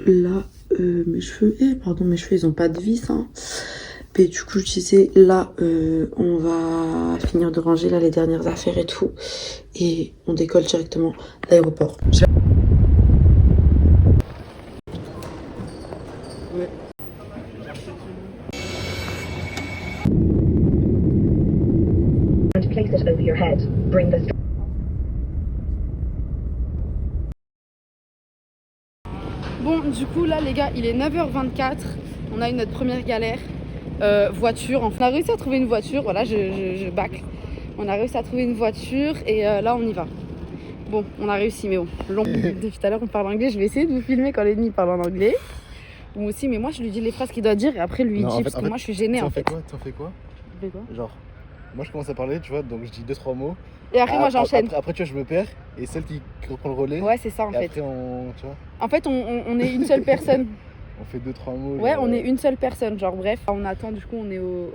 là, mes cheveux, mes cheveux ils ont pas de vis, hein. Mais du coup je disais là, on va finir de ranger là les dernières affaires et tout, et on décolle directement à l'aéroport. Ouais. Place it over your head. Bring the Bon, du coup, là, les gars, il est 9h24. On a eu notre première galère. Voiture. Enfin, on a réussi à trouver une voiture. Voilà, je bâcle. On a réussi à trouver une voiture et là, on y va. Bon, on a réussi, mais bon. Long. Depuis tout à l'heure, on parle anglais. Je vais essayer de vous filmer quand l'ennemi parle en anglais. Moi aussi, mais moi, je lui dis les phrases qu'il doit dire et après, lui dit, parce que moi, je suis gênée en fait. T'en fais quoi? Genre, moi, je commence à parler, tu vois, donc je dis 2-3 mots. Et après, moi, j'enchaîne. Après, tu vois, je me perds et celle qui reprend le relais. Ouais, c'est ça en fait. Après, tu vois. En fait, on est une seule personne. On fait 2-3 mots. Ouais, on est une seule personne, genre bref. On attend, du coup, on est au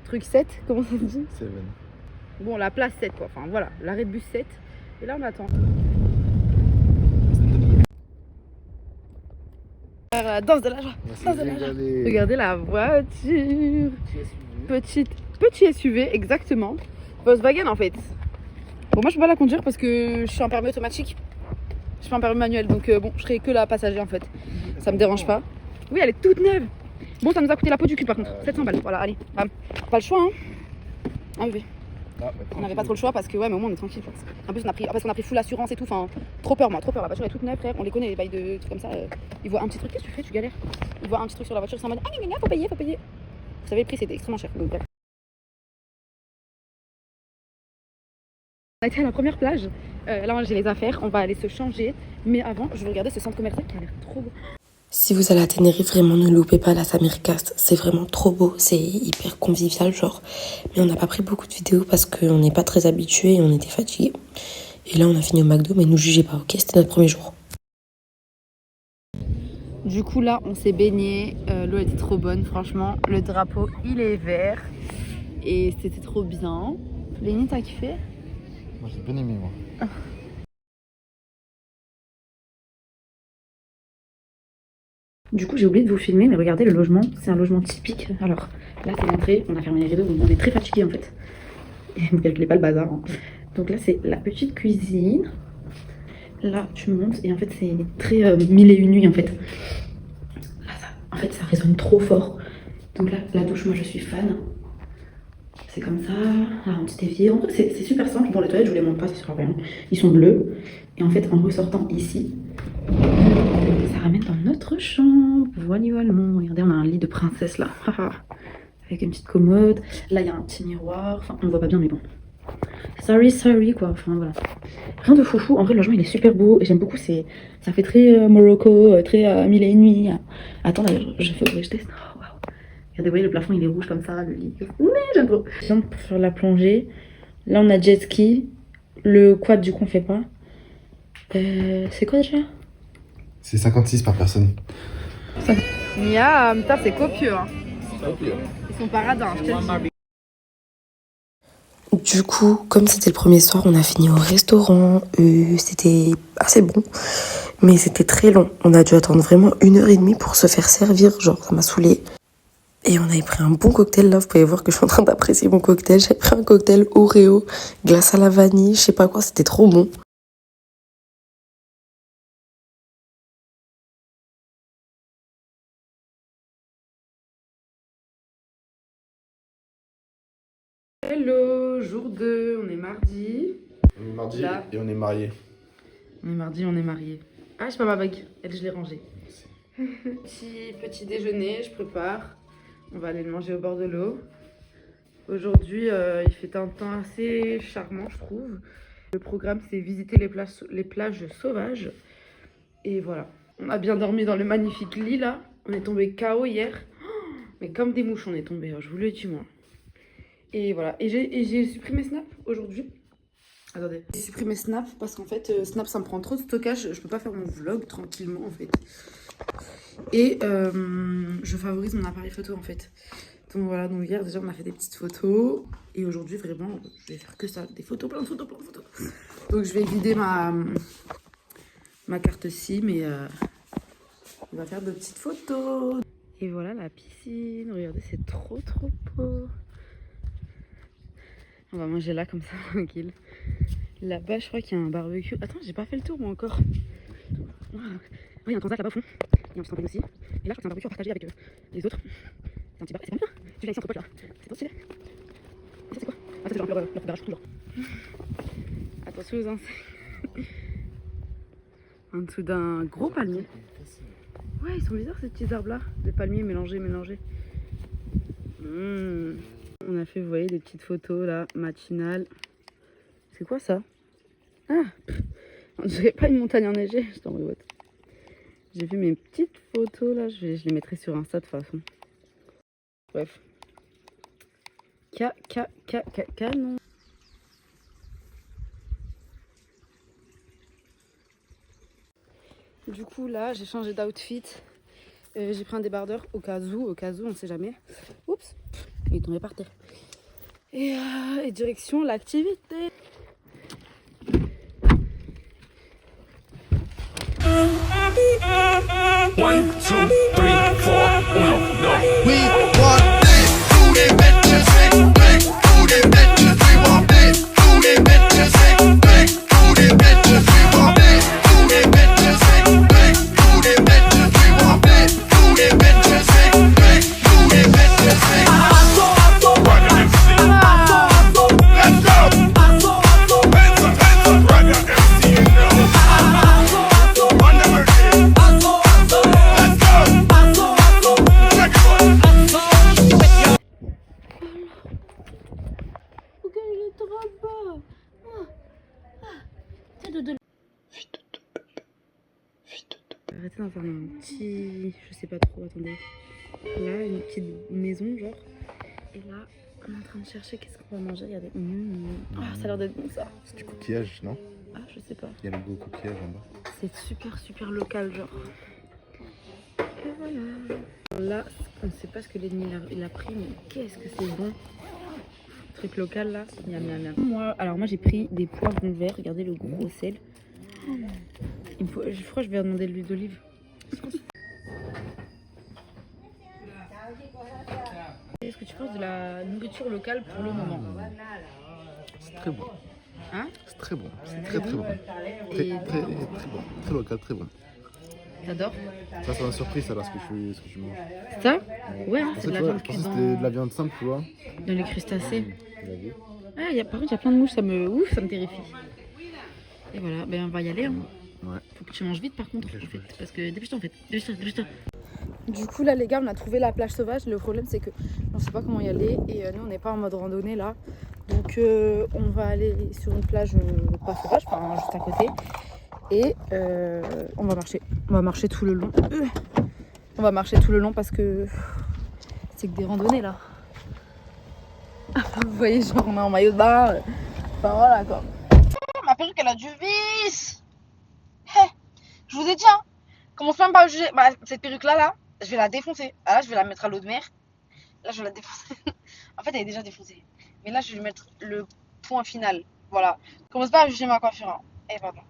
truc 7, comment ça se dit? 7. Bon, la place 7, quoi. Enfin, voilà, l'arrêt de bus 7. Et là, on attend. La danse de la joie. Danse de la joie. Regardez la voiture. Petit SUV, exactement. Volkswagen, en fait. Bon, moi, je peux pas la conduire parce que je suis en permis automatique. Je suis pas en permis manuel, donc bon, je serai que la passager, en fait. Ça me dérange pas. Oui, elle est toute neuve. Bon, ça nous a coûté la peau du cul par contre. 700 balles. Voilà, allez. Bam. Pas le choix, hein. Ah oui. On n'avait pas trop le choix parce que ouais, mais au moins on est tranquille. En plus, parce qu'on a pris full assurance et tout. Enfin, trop peur, moi. Trop peur. La voiture est toute neuve, frère. On les connaît, les bails de trucs comme ça. Ils voient un petit truc. Qu'est-ce que tu fais? Tu galères. Ils voient un petit truc sur la voiture. Ils sont en mode ah, faut payer, faut payer. Vous savez, le prix c'était extrêmement cher. Donc, bref. On a été à la première plage. Là, j'ai les affaires. On va aller se changer. Mais avant, je vais regarder ce centre commercial qui a l'air trop beau. Si vous allez à Tenerife, vraiment ne loupez pas la Samircast, c'est vraiment trop beau, c'est hyper convivial genre. Mais on n'a pas pris beaucoup de vidéos parce qu'on n'est pas très habitués et on était fatigués. Et là on a fini au McDo, mais ne nous jugez pas, ok? C'était notre premier jour. Du coup là on s'est baigné, l'eau était trop bonne franchement, le drapeau il est vert et c'était trop bien. Lénie, t'as kiffé? Moi j'ai bien aimé moi. Du coup j'ai oublié de vous filmer, mais regardez le logement, c'est un logement typique. Alors là c'est l'entrée, on a fermé les rideaux, on est très fatigué en fait. Et vous calculez pas le bazar, hein. Donc là c'est la petite cuisine. Là tu montes et en fait c'est très mille et une nuits en fait. Là ça résonne trop fort. Donc là la douche, moi je suis fan. C'est comme ça, un petit évier. En fait c'est super simple. Bon les toilettes je vous les montre pas, ça sert à rien. Ils sont bleus. Et en fait en ressortant ici, ça ramène dans notre chambre. Voilà. Regardez, on a un lit de princesse là. Avec une petite commode. Là, il y a un petit miroir. Enfin, on voit pas bien, mais bon. Sorry, quoi. Enfin, voilà. Rien de foufou. En vrai, le logement, il est super beau. Et j'aime beaucoup. Ça fait très Morocco, très mille et une nuits. Attends, d'ailleurs, je fais je teste. Oh, waouh. Regardez, vous voyez, le plafond, il est rouge comme ça. Le lit. Mais j'aime trop. Je viens de faire la plongée. Là, on a jet ski. Le quad, du coup, on fait pas. C'est quoi déjà? C'est 56 par personne. Miam, putain, c'est copieux, hein. Ils sont paradins, je te le dis. Du coup, comme c'était le premier soir, on a fini au restaurant. C'était assez bon, mais c'était très long. On a dû attendre vraiment 1h30 pour se faire servir. Genre, ça m'a saoulée. Et on avait pris un bon cocktail. Là, vous pouvez voir que je suis en train d'apprécier mon cocktail. J'ai pris un cocktail Oreo, glace à la vanille, je sais pas quoi. C'était trop bon. Hello, jour 2, on est mardi. On est mardi Là. et on est mariés. On est mardi, on est mariés. Ah, c'est pas ma bague, elle, je l'ai rangée. Petit déjeuner, je prépare. On va aller le manger au bord de l'eau. Aujourd'hui, il fait un temps assez charmant, je trouve. Le programme, c'est visiter les plages sauvages. Et voilà. On a bien dormi dans le magnifique lit, là. On est tombé KO hier. Mais comme des mouches, on est tombé, je vous le dis, moi. Et voilà. Et j'ai supprimé Snap aujourd'hui. Attendez. J'ai supprimé Snap parce qu'en fait, Snap, ça me prend trop de stockage. Je peux pas faire mon vlog tranquillement, en fait. Et je favorise mon appareil photo, en fait. Donc voilà, donc hier, déjà, on a fait des petites photos. Et aujourd'hui, vraiment, je vais faire que ça. Des photos, plein de photos. Donc je vais vider ma carte SIM On va faire de petites photos. Et voilà la piscine. Regardez, c'est trop beau. On va manger là comme ça, tranquille. Là-bas, je crois qu'il y a un barbecue. Attends, j'ai pas fait le tour moi encore. Wow. Il y a un transat là-bas au fond. Il y a un petit camping aussi. Et là, je crois que c'est un barbecue à partager avec les autres. C'est un petit bar. C'est pas bien. Tu l'as ici entre potes là. C'est trop stylé. Et ça, c'est quoi? Ah, ça, c'est genre leur garage, toujours. Attention aux insectes. En dessous d'un gros palmier. Ouais, ils sont bizarres ces petits arbres là. Des palmiers mélangés. On a fait, vous voyez, des petites photos là, matinales. C'est quoi ça? Ah, on dirait pas une montagne enneigée. Je t'en revois. J'ai vu mes petites photos là, je les mettrai sur Insta de toute façon. Bref. Canon. Du coup là, j'ai changé d'outfit. J'ai pris un débardeur au cas où, on sait jamais. Oups, il est tombé par terre. Et direction l'activité. One, two, three, four, uno, no. We want big booty bitches, big booty bitches. We want big booty bitches, big booty bitches. We want big booty bitches, big booty bitches. We want big booty bitches, big booty bitches. Ragga MC, let's go. Hands up, Ragga MC, you know. On the mercy. Arrêtez d'en faire un petit... Je sais pas trop, attendez. Là, une petite maison, genre. Et là, on est en train de chercher qu'est-ce qu'on va manger. Regardez. Ah, ça a l'air d'être bon, ça. C'est du coquillage, non? Ah, je sais pas. Il y a le beau coquillage en bas. C'est super local, genre. Et voilà. Là, on sait pas ce que l'ennemi il a pris, mais qu'est-ce que c'est bon. Truc local, là. Miam. Moi, j'ai pris des poivrons verts. Regardez le gros sel. Je crois que je vais demander de l'huile d'olive. Qu'est-ce que tu penses de la nourriture locale pour le moment? C'est très bon. Hein? C'est très bon. C'est très bon. Très bon. Très local, très bon. T'adores? Ça m'a surpris, ça, là, ce que tu manges. Ça? Ouais, hein, En c'est fait, de la tu vois, viande je pensais cuite que c'était de la dans viande simple, tu vois. les crustacés. Tu l'as vu? Ah, par contre, il y a plein de mouches, ça me terrifie. Et voilà, ben on va y aller. Hein. Ouais. Faut que tu manges vite par contre, Ok, en je fait, peux. parce que dépêche-toi en fait. Dépêche-toi. Du coup là les gars on a trouvé la plage sauvage. Le problème c'est que on sait pas comment y aller et nous on n'est pas en mode randonnée là. Donc on va aller sur une plage pas sauvage, enfin juste à côté. Et on va marcher tout le long. On va marcher tout le long parce que c'est que des randonnées là. Vous voyez genre on est en maillot de bain. Enfin voilà quoi. Ma perruque elle a du vice. Hey, je vous ai dit hein, commence même pas à juger. Bah, cette perruque là, je vais la défoncer. Ah, là je vais la mettre à l'eau de mer. Là je vais la défoncer. En fait elle est déjà défoncée. Mais là je vais lui mettre le point final. Voilà. Commence pas à juger ma coiffure. Hein. Eh pardon.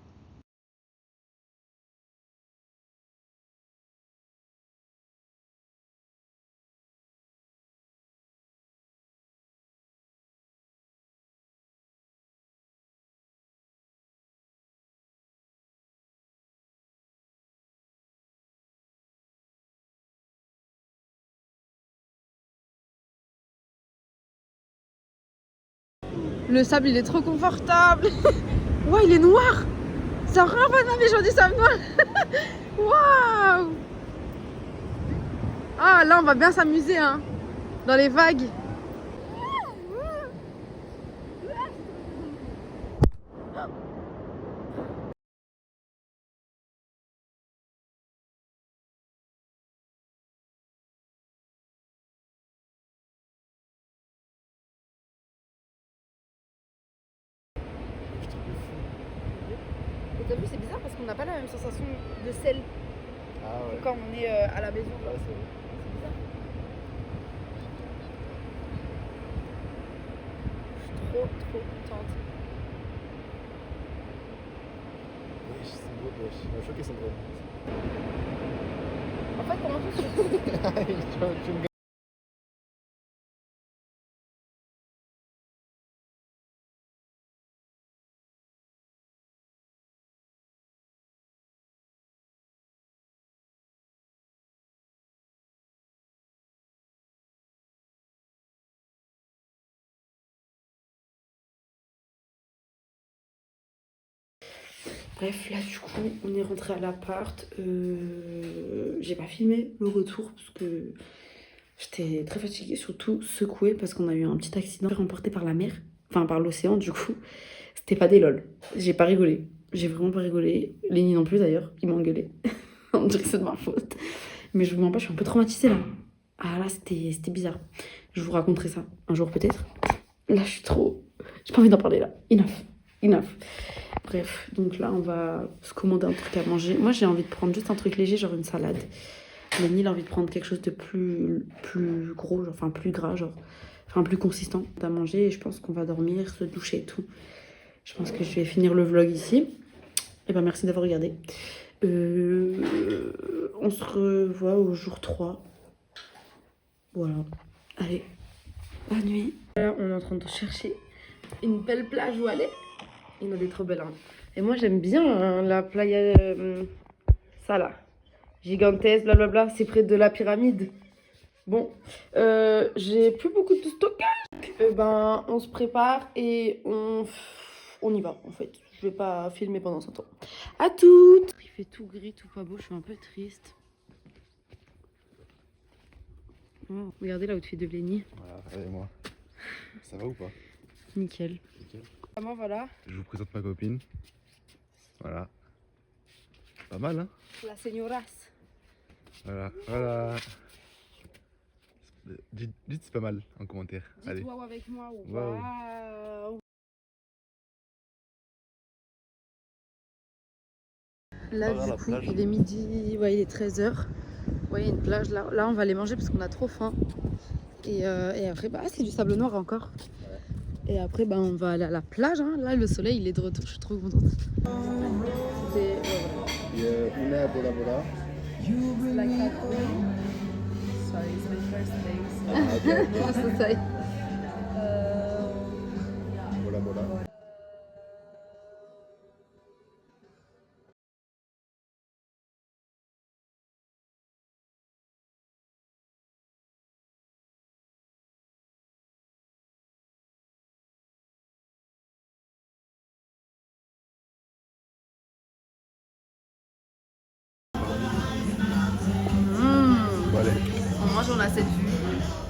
Le sable il est trop confortable. Ouais il est noir. Ça rend pas de ma vie j'ai du sable noir. Waouh. Ah là on va bien s'amuser hein. Dans les vagues. Et t'as vu c'est bizarre parce qu'on n'a pas la même sensation de sel Ah ouais. quand on est à la maison. Ouais, c'est vrai. C'est bizarre. Je suis trop contente. Oui, c'est beau, wesh. Je suis choqué, c'est beau. En fait, comment tu Tu me Bref, là du coup, on est rentré à l'appart. J'ai pas filmé le retour parce que j'étais très fatiguée, surtout secouée parce qu'on a eu un petit accident remporté par la mer, enfin par l'océan du coup. C'était pas des lol. J'ai pas rigolé. J'ai vraiment pas rigolé. Lenny non plus d'ailleurs, il m'a engueulé. On dirait que c'est de ma faute. Mais je vous mens pas, je suis un peu traumatisée là. Ah là, c'était bizarre. Je vous raconterai ça un jour peut-être. Là, je suis trop... J'ai pas envie d'en parler là. Enough. Bref, donc là, on va se commander un truc à manger. Moi, j'ai envie de prendre juste un truc léger, genre une salade. Lenny, il a envie de prendre quelque chose de plus gros, genre, enfin plus gras, genre, enfin plus consistant à manger. Et je pense qu'on va dormir, se doucher et tout. Je pense que je vais finir le vlog ici. Et ben merci d'avoir regardé. On se revoit au jour 3. Voilà. Allez, bonne nuit. Là, on est en train de chercher une belle plage où aller. Il y en a des trop belles. Hein. Et moi, j'aime bien hein, la playa... ça là. Gigantesque, blablabla. C'est près de la pyramide. Bon, j'ai plus beaucoup de stockage. Ben, on se prépare et on y va, en fait. Je vais pas filmer pendant ce temps. À toutes. Il fait tout gris, tout pas beau. Je suis un peu triste. Oh, regardez l'outfit de Lenny. Voilà, regardez-moi. Ça va ou pas? Nickel. Moi, voilà. Je vous présente ma copine. Voilà. Pas mal, hein? La señoras. Voilà. Dites c'est pas mal en commentaire. Allez. Dites waouh avec moi. Waouh. Waouh. Là, Voilà, du la coup, plage. il est midi, ouais, il est 13h. Ouais, il y a une plage là. Là, on va aller manger parce qu'on a trop faim. Et après, bah, c'est du sable noir encore. Et après, bah, on va aller à la plage. Hein. Là, le soleil, il est de retour. Je suis trop contente. C'était. Una bola bola. Sorry, it's my first day. Ah, ok. Comment ça s'appelle Bola bola. Bon, allez. On mange, on a cette vue.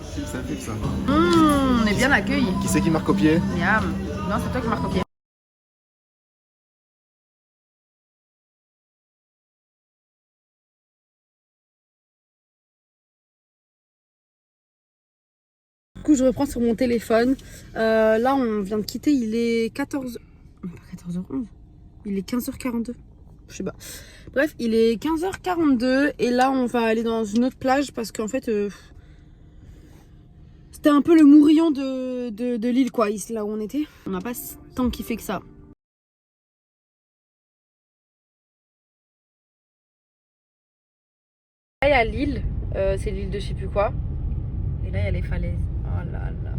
C'est ça fait que ça. On est bien accueillis. Qui c'est qui m'a recopié? Miam. Non, c'est toi qui m'as recopié. Du coup, je reprends sur mon téléphone. Là, on vient de quitter. Il est 14... Pas 14h11. Il est 15h42. Je sais pas. Bref, il est 15h42. Et là, on va aller dans une autre plage parce qu'en fait... c'était un peu le mourillon de l'île, quoi, ici, là où on était. On n'a pas tant kiffé que ça. Là, il y a l'île. C'est l'île de je sais plus quoi. Et là, il y a les falaises. Oh là là.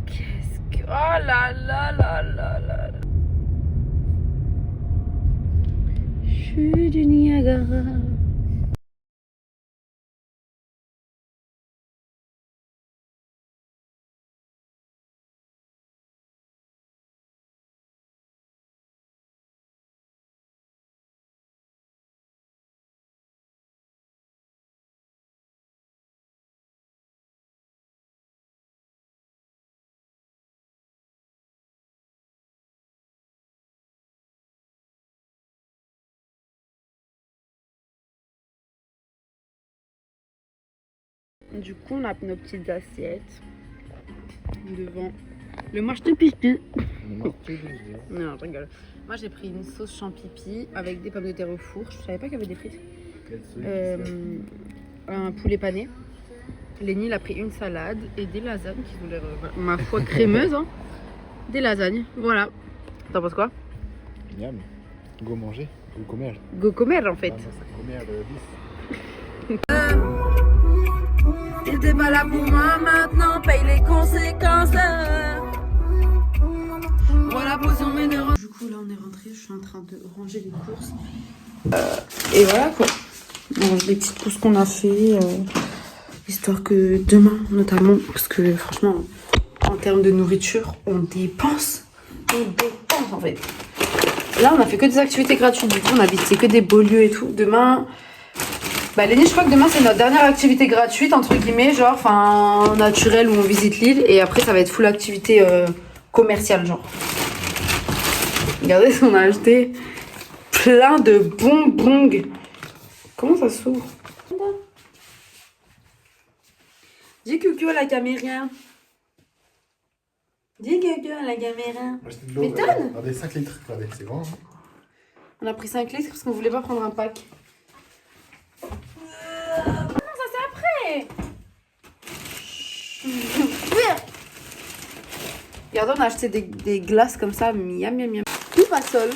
Qu'est-ce que... Oh là là là là là. Chute du Niagara. Du coup, on a nos petites assiettes devant le marche de pipi. Non, je rigole. Moi, j'ai pris une sauce champipi avec des pommes de terre au four. Je savais pas qu'il y avait des frites. Un poulet pané. Lenny, il a pris une salade et des lasagnes qui ont l'air, ma foi, crémeuses. Hein. Des lasagnes, voilà. T'en penses quoi? Miam. Go manger, go comer. Go comer en fait. Ah, moi, ça comer bis. T'étais pas là pour moi, maintenant paye les conséquences. Voilà potion mes neurones. Du coup là on est rentré, je suis en train de ranger les courses. Et voilà quoi. On range les petites courses qu'on a fait. Histoire que demain notamment, parce que franchement en termes de nourriture on dépense en fait. Là on a fait que des activités gratuites, du coup on a visité que des beaux lieux et tout. Demain, bah Lénie je crois que demain c'est notre dernière activité gratuite entre guillemets, genre enfin naturelle où on visite l'île, et après ça va être full activité commerciale genre. Regardez, on a acheté plein de bonbons. Comment ça s'ouvre? Dis coucou à la caméra. Dis coucou à la caméra. M'étonne. Regardez, 5 litres, regardez, c'est grand. Hein. On a pris 5 litres parce qu'on voulait pas prendre un pack. Non, ça c'est après. Regardez, on a acheté des glaces comme ça, miam miam miam. Tout pas seul.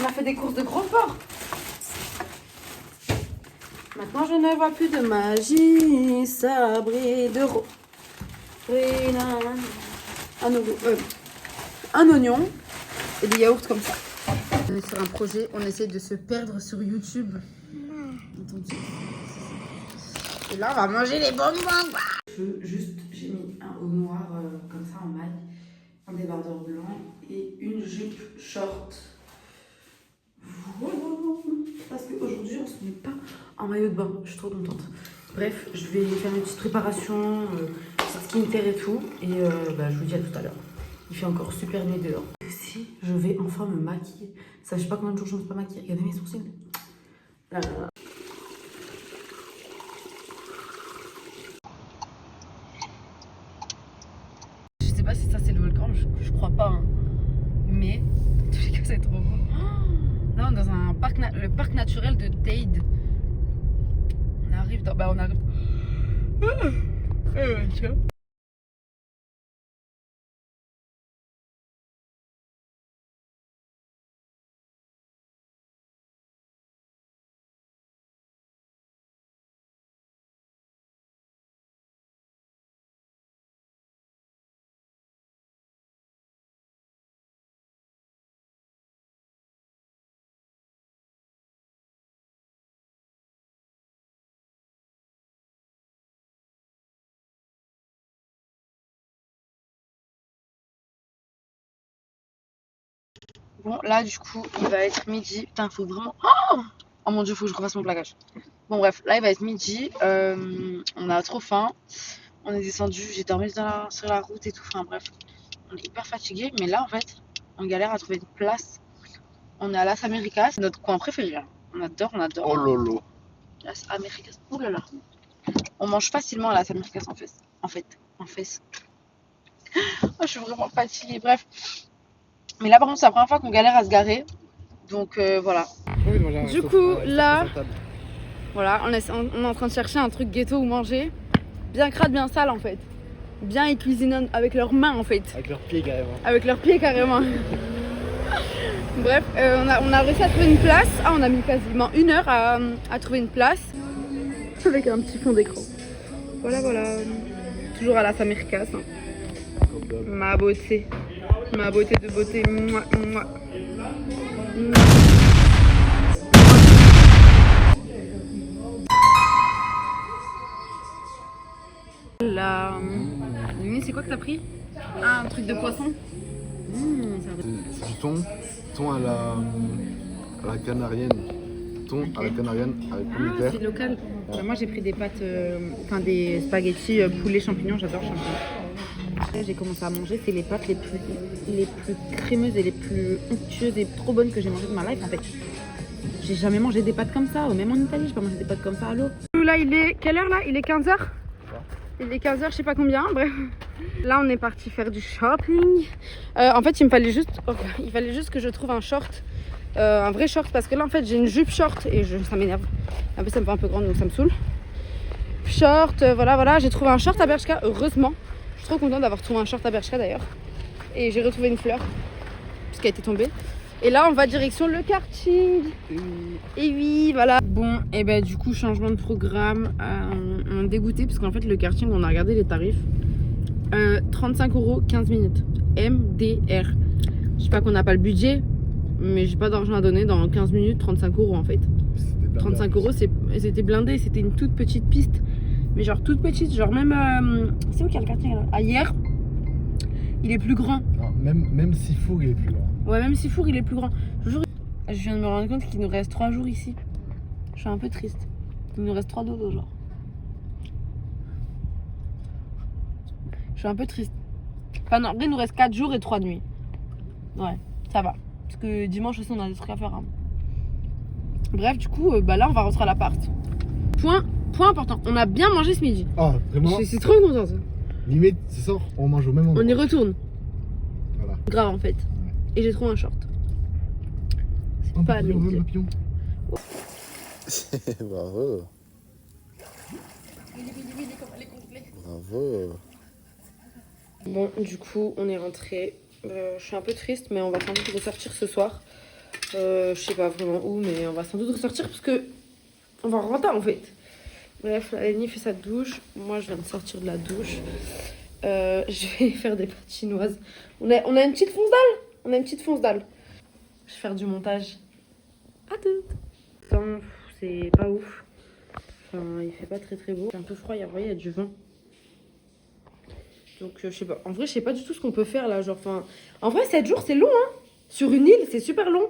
On a fait des courses de gros port. Maintenant je ne vois plus de magie, sabré d'euros. Un oignon et des yaourts comme ça. On est sur un projet, on essaie de se perdre sur YouTube. Et là on va manger les bonbons. J'ai mis un haut noir comme ça en maille, un débardeur blanc et une jupe short. Voilà. Parce qu'aujourd'hui on se met pas en maillot de bain, je suis trop contente. Bref, je vais faire une petite préparation, petite skincare et tout. Et bah, je vous dis à tout à l'heure. Il fait encore super nuit dehors. Si je vais enfin me maquiller. Ça, je sais pas combien de jours je ne me suis pas maquillée. Regardez mes sourcils. Là, là, là. Je sais pas si ça c'est le volcan, je crois pas. Hein. Mais, en tous les cas, c'est trop beau. Là, on est dans un parc, le parc naturel de Teide. On arrive dans. Bah, on arrive. Tiens. Bon, là, du coup, il va être midi. Putain, faut vraiment. Oh mon dieu, faut que je refasse mon plaquage. Bon, bref, là, il va être midi. On a trop faim. On est descendu. J'ai dormi sur la route et tout. Enfin, bref, on est hyper fatigué. Mais là, en fait, on galère à trouver une place. On est à Las Américas. C'est notre coin préféré. Hein. On adore. Oh lolo. Las Américas. Oh là là. On mange facilement à Las Américas en fait. Oh, je suis vraiment fatiguée. Bref. Mais là, par contre, c'est la première fois qu'on galère à se garer. Donc voilà. Du coup, là, voilà, on est en train de chercher un truc ghetto où manger. Bien crade, bien sale en fait. Bien ils cuisinent avec leurs mains en fait. Avec leurs pieds carrément. Avec leurs pieds carrément. Bref, on a réussi à trouver une place. Ah, on a mis quasiment 1 heure à trouver une place. Avec un petit fond d'écran. Voilà. Toujours à Las Américas. Hein. Ma beauté. Ma beauté de beauté. Mouah. Là. C'est quoi que t'as pris? Ah, un truc de poisson. Du thon à la canarienne. Thon à la canarienne avec pommes de terre. C'est local. Bah, moi j'ai pris des pâtes, des spaghettis poulet champignons, j'adore champignons. Après j'ai commencé à manger, c'est les pâtes les plus crémeuses et les plus onctueuses et trop bonnes que j'ai mangées de ma life en fait. J'ai jamais mangé des pâtes comme ça, même en Italie j'ai pas mangé des pâtes comme ça à l'eau. Là il est, quelle heure là? Il est 15h. Il est 15h, je sais pas combien, bref. Là on est parti faire du shopping. En fait il me fallait juste, que je trouve un short. Un vrai short parce que là en fait j'ai une jupe short et ça m'énerve. En fait ça me fait un peu grande donc ça me saoule. Short, voilà, j'ai trouvé un short à Bershka, heureusement. Je suis trop contente d'avoir trouvé un short à Bershka d'ailleurs. Et j'ai retrouvé une fleur, puisqu'elle était tombée. Et là, on va direction le karting. Et oui, voilà. Bon, et ben du coup, changement de programme. On est dégoûté parce qu'en fait, le karting, on a regardé les tarifs. 35 € 15 minutes. MDR. Je sais pas qu'on n'a pas le budget, mais j'ai pas d'argent à donner dans 15 minutes, 35 € en fait. 35 €, c'était blindé, c'était une toute petite piste. Mais genre toute petite, genre même... c'est où qu'il y a le karting là? Ah, hier, il est plus grand. Non, même Sifour, il est plus grand. Ouais, même Sifour, il est plus grand. Je viens de me rendre compte qu'il nous reste 3 jours ici. Je suis un peu triste. Il nous reste 3 dodos, genre. Je suis un peu triste. Enfin non, il nous reste 4 jours et 3 nuits. Ouais, ça va. Parce que dimanche aussi, on a des trucs à faire. Hein. Bref, du coup, là, on va rentrer à l'appart. Point important, on a bien mangé ce midi. Ah, vraiment? Je suis trop contente. Limite, c'est ça, on mange au même endroit. On y retourne. Voilà. Grave en fait. Ouais. Et j'ai trouvé un short. Un Pas papillon, les- un papillon. Bravo. Bravo. Bon, du coup, on est rentré. Je suis un peu triste, mais on va sans doute ressortir ce soir. Je sais pas vraiment où, mais on va sans doute ressortir parce que on va rentrer en fait. Bref, Lenny fait sa douche. Moi, je viens de sortir de la douche. Je vais faire des pâtes chinoises. On a une petite fonce dalle. On a une petite fonce dalle. Je vais faire du montage. À tout. Attends, c'est pas ouf. Enfin, il fait pas très beau. C'est un peu froid, il y a du vent. Donc, je sais pas. En vrai, je sais pas du tout ce qu'on peut faire là. Genre, enfin, en vrai, 7 jours, c'est long, hein. Sur une île, c'est super long.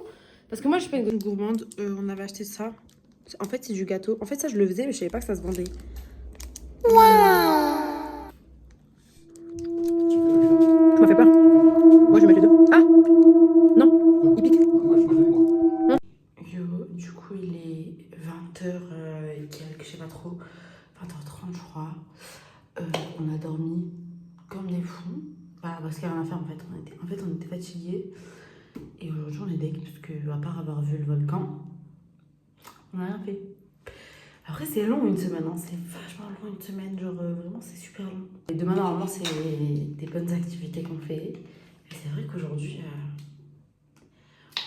Parce que moi, je suis pas une gourmande. On avait acheté ça. En fait, c'est du gâteau. En fait, ça, je le faisais, mais je savais pas que ça se vendait. Waouh! Tu m'as fait peur. Moi, je vais mettre les deux. Ah! Non, il pique. Yo, du coup, il est 20h et quelques, je sais pas trop. 20h30, je crois. On a dormi comme des fous. Bah, parce qu'il y a rien à faire en fait. On était fatigués. Et aujourd'hui, on est deg, parce que, à part avoir vu le volcan, on n'a rien fait. Après, c'est long une semaine, hein. C'est vachement long une semaine. Genre, vraiment, c'est super long. Et demain, normalement, c'est des bonnes activités qu'on fait. Et c'est vrai qu'aujourd'hui,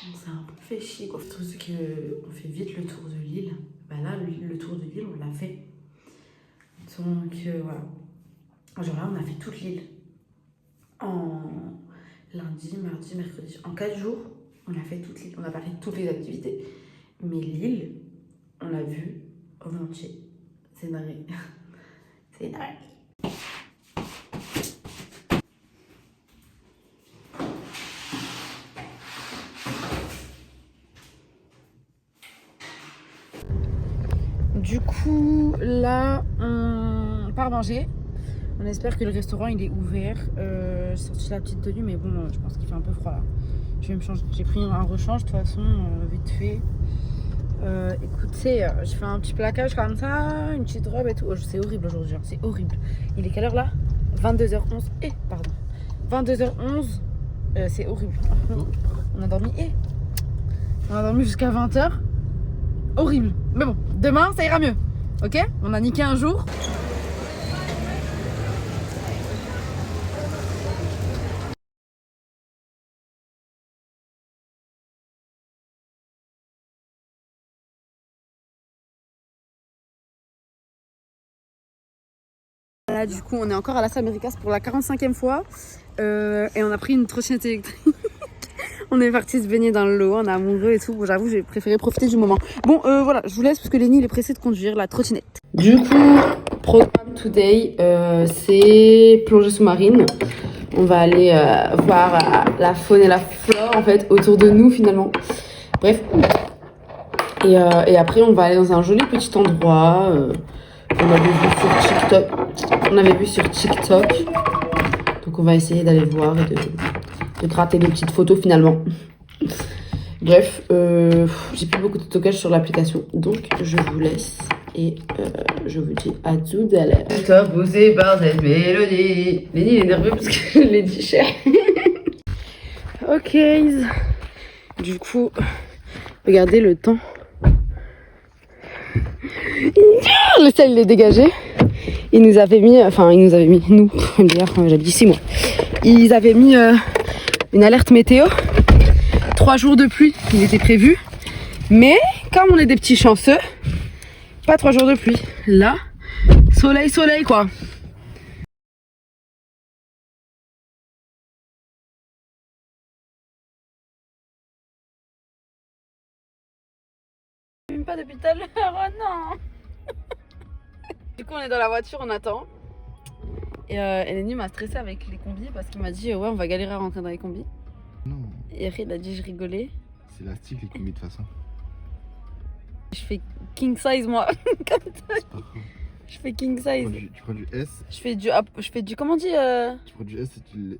on s'est un peu fait chier, quoi. Tout ce qu'on fait vite le tour de l'île. Bah là, le tour de l'île, on l'a fait. Donc, voilà. Genre là, on a fait toute l'île. En lundi, mardi, mercredi. En 4 jours, on a fait toute l'île. On a pas fait toutes les activités. Mais l'île, on l'a vue en entier. C'est dingue. C'est dingue. Du coup, là, on part manger. On espère que le restaurant il est ouvert. J'ai sorti la petite tenue, mais bon, je pense qu'il fait un peu froid là. Je vais me changer. J'ai pris un rechange de toute façon, vite fait. Écoutez, je fais un petit plaquage comme ça, une petite robe et tout. Oh, c'est horrible aujourd'hui, hein, c'est horrible. Il est quelle heure là? 22h11. Pardon. 22h11. C'est horrible. On a dormi. On a dormi jusqu'à 20h. Horrible. Mais bon, demain ça ira mieux. Ok? On a niqué un jour. Là, du coup, on est encore à Las Américas pour la 45e fois. Et on a pris une trottinette électrique. On est parti se baigner dans l'eau, on est amoureux et tout. Bon, j'avoue, j'ai préféré profiter du moment. Bon, voilà, je vous laisse parce que Lenny il est pressé de conduire la trottinette. Du coup, programme today, c'est plongée sous-marine. On va aller voir la faune et la flore en fait autour de nous finalement. Bref. Et après, on va aller dans un joli petit endroit. On avait vu sur TikTok. Donc on va essayer d'aller voir et de gratter des petites photos finalement. Bref, j'ai plus beaucoup de stockage sur l'application. Donc je vous laisse et je vous dis à tout à l'heure. Stop poussé par cette mélodie. Lenny il est nerveux parce que je l'ai dit cher. Ok. Du coup, regardez le temps. Le ciel il est dégagé. Ils nous avaient mis, nous, hier, j'habite ici moi. Ils avaient mis une alerte météo 3 jours de pluie, il était prévu. Mais comme on est des petits chanceux, pas 3 jours de pluie. Là, soleil, soleil quoi. Même pas depuis tout à l'heure, oh non. Du coup on est dans la voiture, on attend. Et Eleni m'a stressé avec les combis parce qu'il m'a dit ouais on va galérer à rentrer dans les combis. Non, Et après il a dit je rigolais. c'est élastique les combis de toute façon. Je fais king size moi. Comme ça. C'est pas grave. Je fais king size. Tu prends du S, Je fais du comment on dit tu prends du S et tu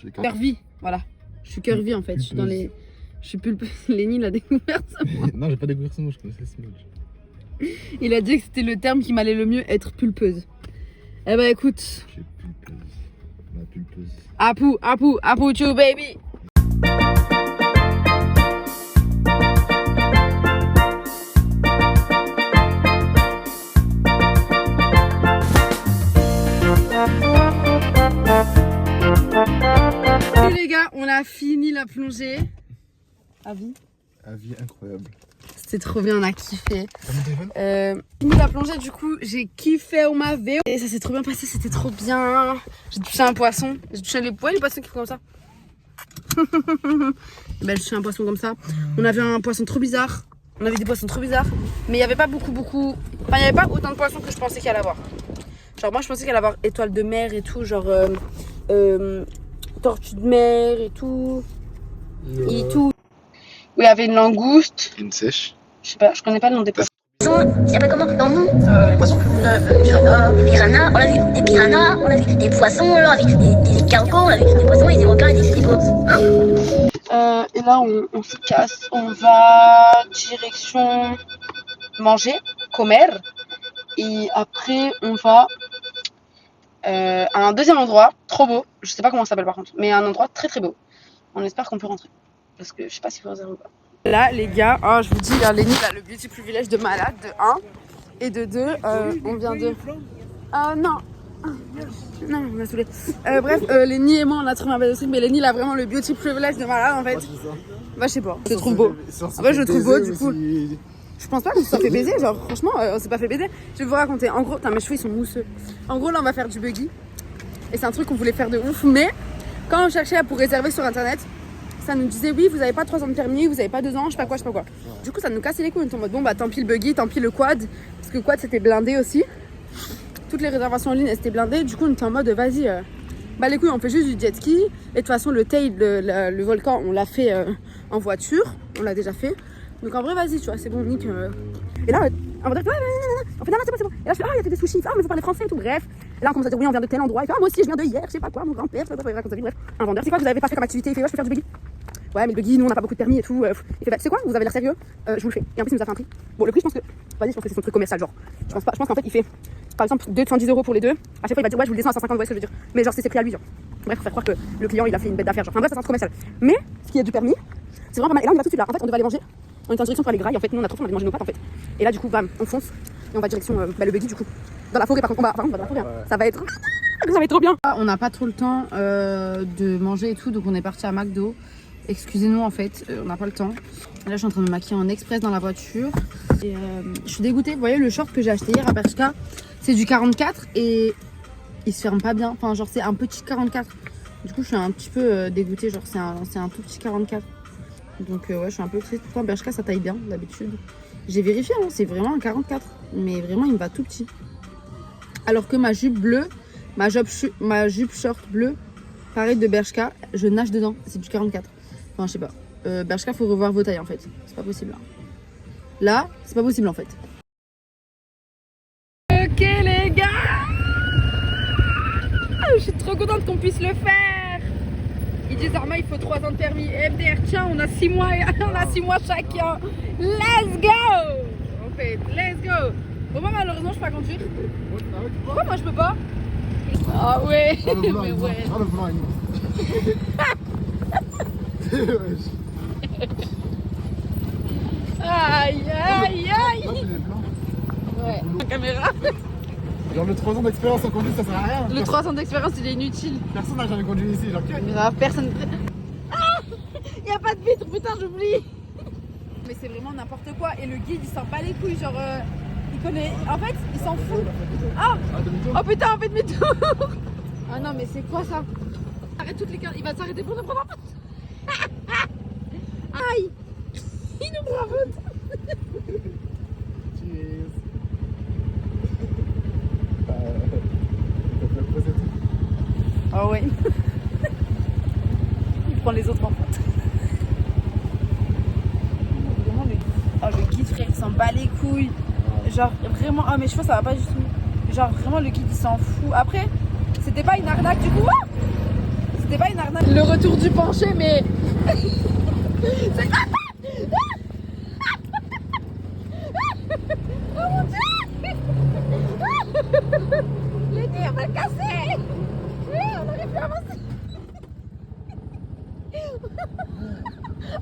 les curvy, voilà. Je suis curvy en fait, je suis dans les... Je suis pulpeuse. Lenny l'a découvert ça. Non, j'ai pas découvert ce mot, je connaissais ce mot. Il a dit que c'était le terme qui m'allait le mieux, être pulpeuse. Eh ben écoute, J'ai pulpeuse. Ma pulpeuse. Apu chou baby. Les gars, on a fini la plongée. Avis. Avis incroyable. C'était trop bien, on a kiffé. T'as mon téléphone Fini la plongée, du coup, j'ai kiffé au mavé. Et ça s'est trop bien passé, c'était trop bien. J'ai touché un poisson. J'ai touché les poissons qui font comme ça. Et ben, j'ai touché un poisson comme ça. On avait un poisson trop bizarre. On avait des poissons trop bizarres. Mais il n'y avait pas beaucoup. Enfin, il n'y avait pas autant de poissons que je pensais qu'il allait avoir. Genre, moi, je pensais qu'il allait avoir étoiles de mer et tout. Genre, tortue de mer et tout. Et tout. Où il y avait une langouste. Une sèche. Je sais pas, je connais pas le nom des poissons. Il s'appelle comment dans le nom Les poissons. Des piranhas, on a vu des piranhas, on a vu des poissons, on a vu des escargots, on a vu des poissons et des requins et des hippos. Et là, on se casse, on va direction manger, comer. Et après, on va à un deuxième endroit, trop beau. Je sais pas comment ça s'appelle par contre, mais un endroit très très beau. On espère qu'on peut rentrer. Parce que je sais pas s'il faut réserver ou pas. Là, les gars, je vous dis, Lenny a le beauty privilège de malade, de 1. Et de 2, on vient de... non. Non, on m'a saoulé. Bref, Lenny et moi, on a trouvé un bel truc, mais Lenny, il a vraiment le beauty privilège de malade, en fait. Bah, je sais pas, je le trouve beau. En fait, je le trouve beau, du coup. Je pense pas qu'on s'est fait baiser, genre, franchement, on s'est pas fait baiser. Je vais vous raconter. En gros, mes cheveux, ils sont mousseux. En gros, là, on va faire du buggy. Et c'est un truc qu'on voulait faire de ouf, mais quand on cherchait pour réserver sur internet, ça nous disait oui, vous avez pas 3 ans de permis, vous avez pas 2 ans, je sais pas quoi. Du coup, ça nous cassait les couilles. On était en mode bon, bah tant pis le buggy, tant pis le quad. Parce que le quad c'était blindé aussi. Toutes les réservations en ligne elles étaient blindées. Du coup, on était en mode vas-y, bah les couilles, on fait juste du jet ski. Et de toute façon, le tail, le volcan, on l'a fait en voiture. On l'a déjà fait. Donc en vrai, vas-y, tu vois, c'est bon, nique. Et là, on va dire ouais, on fait non, c'est bon. Et là, je fais il y a des sushis, mais vous parlez français et tout, bref. Et là, on commence à dire oui, on vient de tel endroit. Il fait moi aussi, je viens de hier, je sais pas quoi, mon grand-père, je sais pas quoi, bref. Un vendeur, c'est quoi que vous avez pas fait comme activité? Il fait ouais, je peux faire du buggy. Ouais, mais le buggy, nous on n'a pas beaucoup de permis et tout. Il fait bah, tu sais quoi, vous avez l'air sérieux, je vous le fais. Et en plus, il nous a fait un prix. Bon, le prix, je pense que c'est son truc commercial, genre. Je pense qu'en fait, il fait par exemple 210 € pour les deux. À chaque fois, il va dire ouais, je vous le descends à 150, vous voyez ce que je veux dire. Mais genre, c'est ses prix à lui, genre. Bref, faut faire croire que le client il a fait une bête d'affaires, genre. Enfin, bref, c'est un truc commercial. Mais ce qui est du permis, c'est vraiment pas mal. Et là, on y va tout de suite là. En fait, on devait aller manger. On était en direction pour aller graille. En fait, nous on a trop faim, on avait mangé nos pâtes en fait. Et là, du coup, bam, on fonce et on va direction le buggy, du coup. Dans la forêt, par contre, on va dans la forêt. Hein. Ça va être trop bien. On n'a pas trop le temps de manger et tout, donc on est parti à McDo. Excusez-nous en fait, on n'a pas le temps. Là je suis en train de me maquiller en express dans la voiture. Et je suis dégoûtée, vous voyez le short que j'ai acheté hier à Bershka, c'est du 44 et il se ferme pas bien. Enfin genre c'est un petit 44. Du coup je suis un petit peu dégoûtée, genre c'est un tout petit 44. Donc ouais je suis un peu triste. Pourtant Bershka ça taille bien d'habitude. J'ai vérifié, hein, c'est vraiment un 44. Mais vraiment il me va tout petit. Alors que ma jupe bleue, ma jupe short bleue, pareil de Bershka, je nage dedans, c'est du 44. Enfin, je sais pas. Bershka, faut revoir vos tailles en fait. C'est pas possible. Là, c'est pas possible en fait. Ok les gars, je suis trop contente qu'on puisse le faire. Ils disent Arma, il faut 3 ans de permis. MDR, tiens, on a 6 mois, on a 6 mois chacun. Let's go. En fait, let's go. Bon, moi malheureusement, je peux pas conduire. Pourquoi moi je peux pas? Ah ouais. Mais ouais. Aïe aïe aïe. Ouais, la caméra. Genre le 3 ans d'expérience en conduite ça sert à rien. Le 3 ans d'expérience il est inutile. Personne n'a jamais conduit ici, genre grave, personne. Ah Y a pas de vitre, putain, j'oublie. Mais c'est vraiment n'importe quoi. Et le guide, il s'en bat les couilles. Genre, il connaît. En fait, il s'en fout. Ah oh putain, on fait demi-tour. Ah non, mais c'est quoi ça? Arrête toutes les cartes. Il va s'arrêter pour nous prendre en photo. Aïe. Il nous prend en photo. Ah ouais. Il prend les autres en photo. Vraiment le guide frère il s'en bat les couilles. Genre vraiment mes cheveux ça va pas du tout. Genre vraiment le guide il s'en fout. Après c'était pas une arnaque du coup. C'était pas une arnaque. Le retour du penché mais c'est pas. Oh mon dieu. Les nez on va le casser. Oui on n'arrive plus à avancer.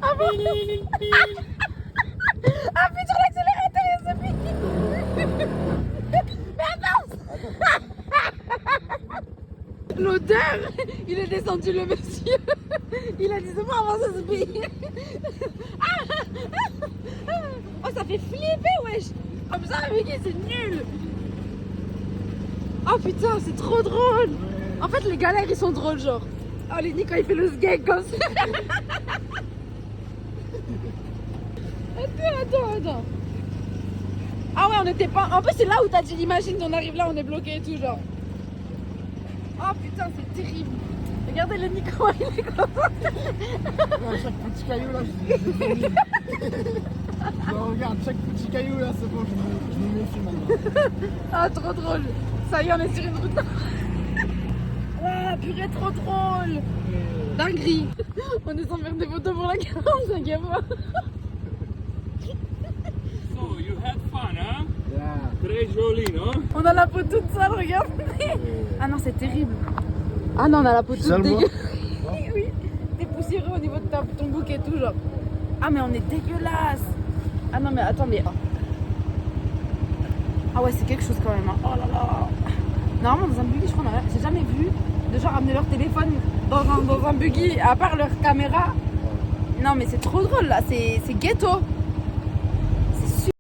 Ah bon. Appuie sur l'accélérateur, Sophie. Mais avance. L'odeur. Il est descendu le monsieur. Il a dit c'est bon avancer Sophie. Oh ça fait flipper wesh. Comme ça avec c'est nul. Oh putain c'est trop drôle. En fait les galères ils sont drôles genre. Oh Lenny quand il fait le sgeg comme ça. Attends. Ah ouais, on était pas. En plus, c'est là où t'as dit, imagine, on arrive là, on est bloqué et tout, genre. Oh putain, c'est terrible. Regardez le micro, il est comme ça. Chaque petit caillou là, je regarde chaque petit caillou là, c'est bon, je me méfie maintenant. Ah, trop drôle. Ça y est, on est sur une route. Ah, purée, trop drôle. Dinguerie. On est sans faire des photos pour la 45e fois. So, you had fun, huh? Yeah. Très joli, non? On a la peau toute sale, regarde. Ah non, c'est terrible. Ah non, on a la peau toute Seulement dégueu. Oui, t'es poussiéreux au niveau de ton bouc et tout, genre. Ah, mais on est dégueulasse. Ah non, mais attends, mais. Ah ouais, c'est quelque chose quand même. Hein. Oh là là. Normalement, dans un buggy, je crois, j'ai jamais vu de gens ramener leur téléphone dans un buggy, à part leur caméra. Non, mais c'est trop drôle là, c'est ghetto. C'est super.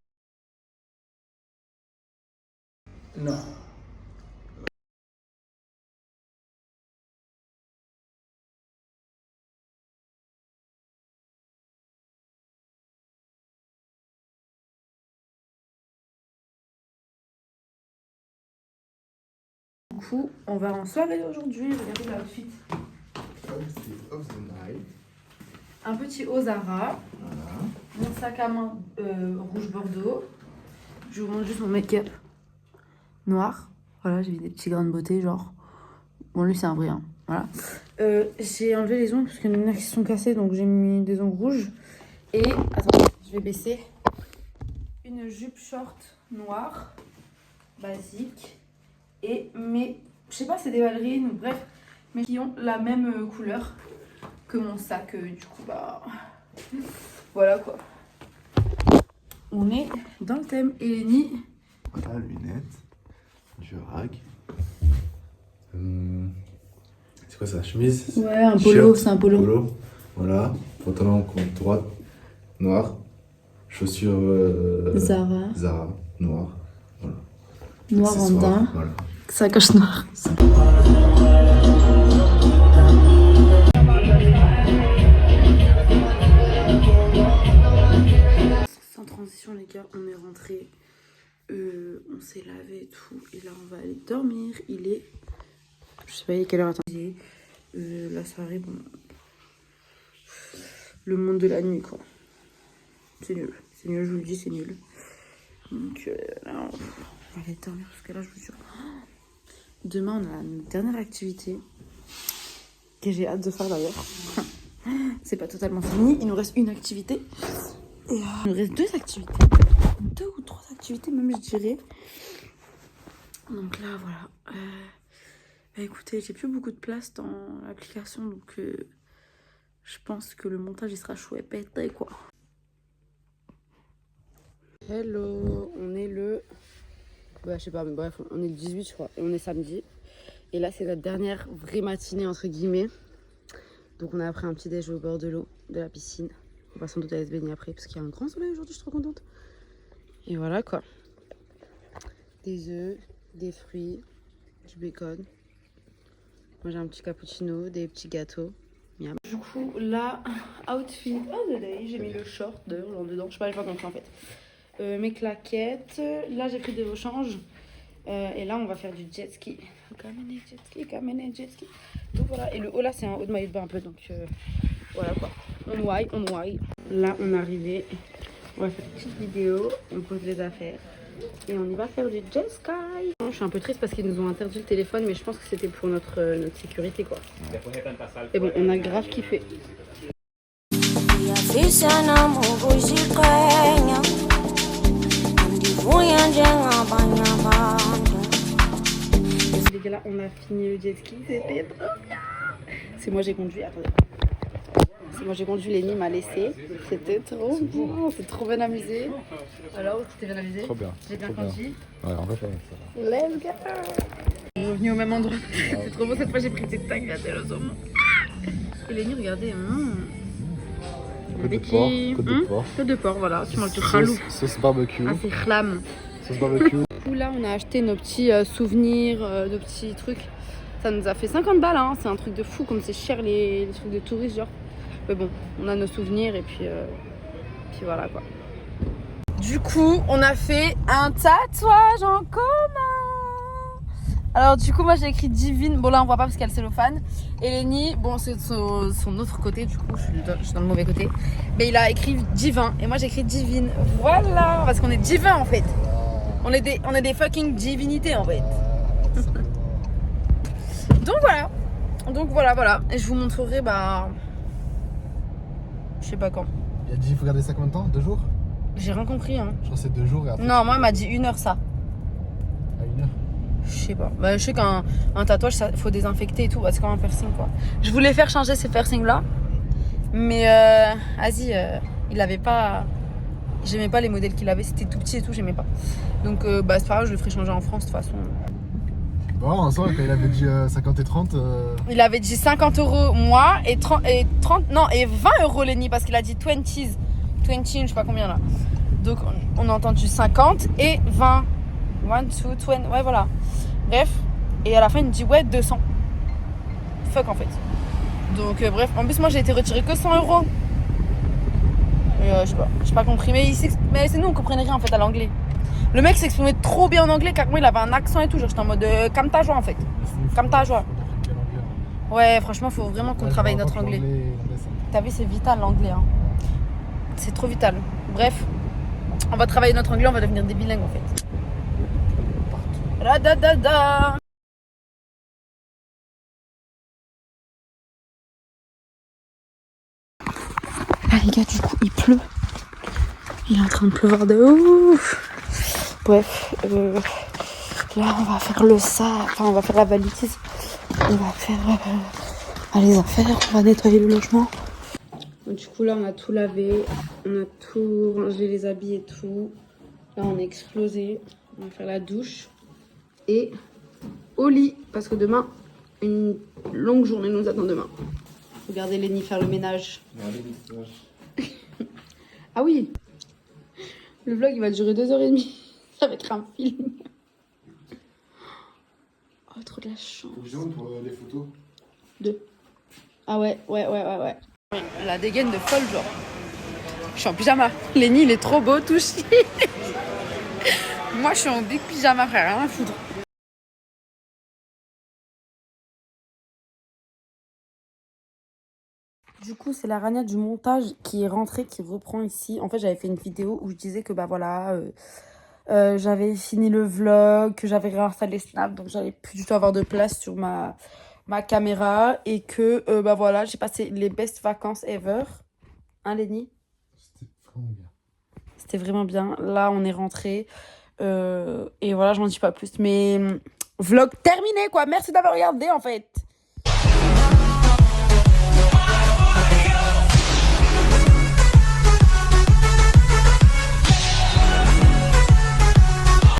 Non. Du coup, on va en soirée aujourd'hui. Regardez l'outfit. Of the night. Un petit haut Zara. Voilà. Mon sac à main rouge bordeaux. Je vous montre juste mon make-up noir. Voilà, j'ai mis des petits grains de beauté, genre. Bon, lui, c'est un vrai. Hein. Voilà. J'ai enlevé les ongles parce qu'il y en a qui se sont cassés, donc j'ai mis des ongles rouges. Et, attendez, je vais baisser. Une jupe short noire, basique. Et mes, je sais pas, c'est des ballerines ou bref, mais qui ont la même couleur que mon sac. Du coup, bah, voilà quoi. On est dans le thème. Eleni. Voilà, lunettes, du rag. C'est quoi ça, chemise? Ouais, un polo, c'est un polo. Voilà, pantalon en compte droite, noir. Chaussures Zara, noir. Voilà. Noir en daim. Voilà. Sacoche noire. Sans transition les gars, on est rentré, on s'est lavé et tout, et là on va aller dormir. Il est, je sais pas il est quelle heure, attendez, la soirée, bon, le monde de la nuit quoi. C'est nul, je vous le dis, c'est nul. Donc là on va aller dormir parce que là je vous jure. Demain, on a une dernière activité que j'ai hâte de faire d'ailleurs. C'est pas totalement fini. Il nous reste une activité. Et il nous reste deux activités. 2 ou 3 activités même, je dirais. Donc là, voilà. Bah, écoutez, j'ai plus beaucoup de place dans l'application. Donc je pense que le montage, il sera chouette. Pété, quoi. Hello, on est le... Ouais, je sais pas, mais bref, on est le 18, je crois, et on est samedi. Et là, c'est notre dernière vraie matinée, entre guillemets. Donc, on a pris un petit déj au bord de l'eau. de la piscine. On va sans doute aller se baigner après parce qu'il y a un grand soleil aujourd'hui, je suis trop contente. Et voilà quoi. Des œufs, des fruits, du bacon. Moi j'ai un petit cappuccino, des petits gâteaux. Miam. Du coup là, outfit of the day, j'ai mis le short d'ailleurs dedans, je sais pas, j'ai pas compris en fait. Mes claquettes, là j'ai pris des rechanges. Et là on va faire du jet ski. Jet ski. Donc voilà, et le haut là c'est un haut de maillot de bain un peu, donc voilà quoi. On why. Là on est arrivé, on va faire une petite vidéo, on pose les affaires et on y va faire du jet ski. Je suis un peu triste parce qu'ils nous ont interdit le téléphone, mais je pense que c'était pour notre sécurité quoi. Et bon, on a grave kiffé. Les gars, là on a fini le jet ski, c'était trop bien. C'est moi j'ai conduit, attendez. C'est moi j'ai conduit, Lenny m'a laissé. C'était trop bien, on s'est trop bien amusé. Alors, tu t'es bien amusé? Trop bien. J'ai bien conduit. Ouais, en vrai, ça va. Let's go. On est revenu au même endroit. C'est trop beau, cette fois j'ai pris cette tagliatelle au saumon. Et Lenny, regardez. Côte de porc, côte de porc. Côte de porc, voilà. Tu manges du ralou. Sauce barbecue. Ah, c'est khlam. Sauce barbecue. Du coup, là, on a acheté nos petits souvenirs, nos petits trucs. Ça nous a fait 50 balles, hein. C'est un truc de fou, comme c'est cher les trucs de touristes, genre. Mais bon, on a nos souvenirs et puis voilà quoi. Du coup, on a fait un tatouage en commun. Alors du coup, moi j'ai écrit Divine. Bon là on voit pas parce qu'il y a le cellophane. Et Lenny, bon c'est son autre côté, du coup je suis dans le mauvais côté. Mais il a écrit Divin et moi j'ai écrit Divine. Voilà, parce qu'on est divin en fait. On est des fucking divinités en fait. Donc voilà. Et je vous montrerai je sais pas quand. Il a dit il faut garder ça combien de temps? 2 jours? J'ai rien compris hein. Je crois que c'est 2 jours et après. Non, moi il m'a dit 1 heure ça. À 1 heure? Je sais pas. Je sais qu'un tatouage, ça faut désinfecter et tout. C'est comme un piercing quoi. Je voulais faire changer ces piercings là. Mais vas-y, il avait pas. J'aimais pas les modèles qu'il avait. C'était tout petit et tout, j'aimais pas. Donc c'est pas grave, je le ferai changer en France de toute façon. Bon, en soi, quand il avait dit 50 et 30. Il avait dit 50 € moi et 30 non, et 20 € Lenny parce qu'il a dit 20s. 20, je sais pas combien là. Donc on a entendu 50 et 20. 1, 2, 20, ouais voilà. Bref, et à la fin il me dit ouais 200. Fuck en fait. Donc bref, en plus moi j'ai été retiré que 100 €. Et j'ai pas compris. Mais c'est nous on comprenait rien en fait à l'anglais. Le mec s'exprimait trop bien en anglais car moi il avait un accent et tout. Genre j'étais en mode calme ta joie en fait. Calme ta joie. Ouais franchement faut vraiment qu'on travaille notre anglais. T'as vu c'est vital l'anglais hein. C'est trop vital. Bref, on va travailler notre anglais, on va devenir des bilingues en fait. Radadada. Ah les gars, du coup il pleut. Il est en train de pleuvoir de ouf. Bref, là on va faire le sac, enfin on va faire la valise. On va faire les affaires, on va nettoyer le logement. Du coup là on a tout lavé, on a tout rangé les habits et tout. Là on est explosé, on va faire la douche et au lit parce que demain une longue journée nous attend demain. Regardez Lenny faire le ménage. Ah oui, le vlog il va durer 2h30, ça va être un film. Oh trop de la chance. Pour les photos. 2. Ah ouais. La dégaine de folle genre. Je suis en pyjama. Lenny il est trop beau, tout chier. Moi je suis en big pyjama frère, rien à foutre. Du coup c'est la ragnade du montage qui est rentrée, qui reprend ici. En fait j'avais fait une vidéo où je disais que j'avais fini le vlog, que j'avais réinstallé Snap, donc j'allais plus du tout avoir de place sur ma caméra et que j'ai passé les best vacances ever. Hein Lenny? C'était vraiment bien. C'était vraiment bien. Là on est rentré et voilà, je n'en dis pas plus. Mais vlog terminé quoi. Merci d'avoir regardé en fait.